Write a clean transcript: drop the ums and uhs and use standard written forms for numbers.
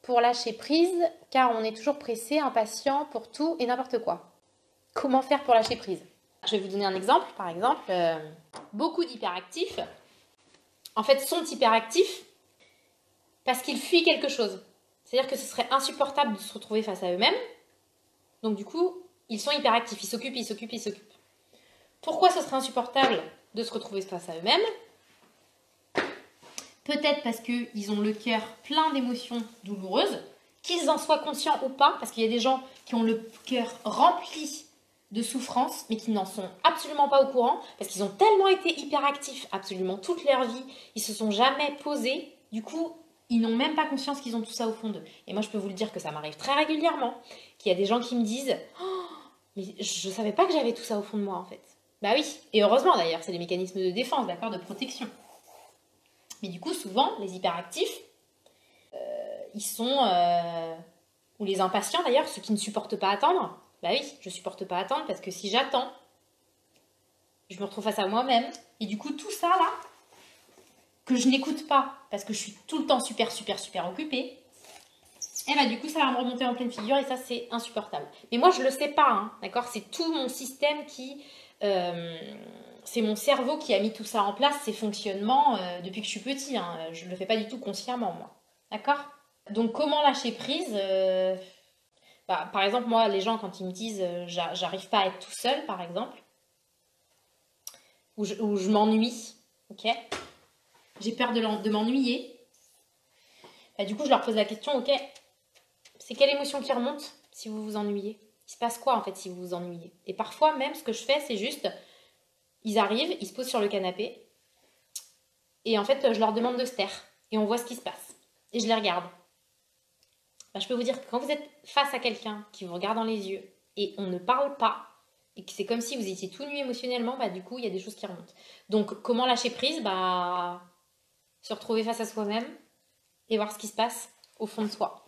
pour lâcher prise, car on est toujours pressé, impatient pour tout et n'importe quoi. Comment faire pour lâcher prise? Je vais vous donner un exemple. Par exemple, beaucoup d'hyperactifs, en fait, sont hyperactifs parce qu'ils fuient quelque chose. C'est-à-dire que ce serait insupportable de se retrouver face à eux-mêmes. Donc du coup, ils sont hyperactifs, ils s'occupent, ils s'occupent, ils s'occupent. Pourquoi ce serait insupportable de se retrouver face à eux-mêmes? Peut-être parce qu'ils ont le cœur plein d'émotions douloureuses, qu'ils en soient conscients ou pas, parce qu'il y a des gens qui ont le cœur rempli de souffrance, mais qui n'en sont absolument pas au courant, parce qu'ils ont tellement été hyperactifs absolument toute leur vie, ils se sont jamais posés, du coup, ils n'ont même pas conscience qu'ils ont tout ça au fond d'eux. Et moi, je peux vous le dire que ça m'arrive très régulièrement, qu'il y a des gens qui me disent « Oh, mais je ne savais pas que j'avais tout ça au fond de moi, en fait. » Bah oui, et heureusement d'ailleurs, c'est des mécanismes de défense, d'accord, de protection. Mais du coup, souvent, les hyperactifs, ils sont... ou les impatients d'ailleurs, ceux qui ne supportent pas attendre. Bah oui, je supporte pas attendre parce que si j'attends, je me retrouve face à moi-même. Et du coup, tout ça là, que je n'écoute pas parce que je suis tout le temps super occupée, et bah du coup, ça va me remonter en pleine figure et ça, c'est insupportable. Mais moi, je le sais pas, hein, d'accord? C'est tout mon système qui... c'est mon cerveau qui a mis tout ça en place, ces fonctionnements, depuis que je suis petit. Hein. Je ne le fais pas du tout consciemment, moi. D'accord? Donc, comment lâcher prise? Par exemple, moi, les gens, quand ils me disent j'arrive pas à être tout seul, par exemple, ou je m'ennuie, ok? J'ai peur de m'ennuyer. Bah, du coup, je leur pose la question, ok, c'est quelle émotion qui remonte si vous vous ennuyez? Il se passe quoi, en fait, si vous vous ennuyez? Et parfois, même, ce que je fais, c'est juste, ils arrivent, ils se posent sur le canapé, et en fait, je leur demande de se taire, et on voit ce qui se passe. Et je les regarde. Bah, je peux vous dire que quand vous êtes face à quelqu'un qui vous regarde dans les yeux, et on ne parle pas, et que c'est comme si vous étiez tout nu émotionnellement, bah, du coup, il y a des choses qui remontent. Donc, comment lâcher prise? Bah, se retrouver face à soi-même, et voir ce qui se passe au fond de soi.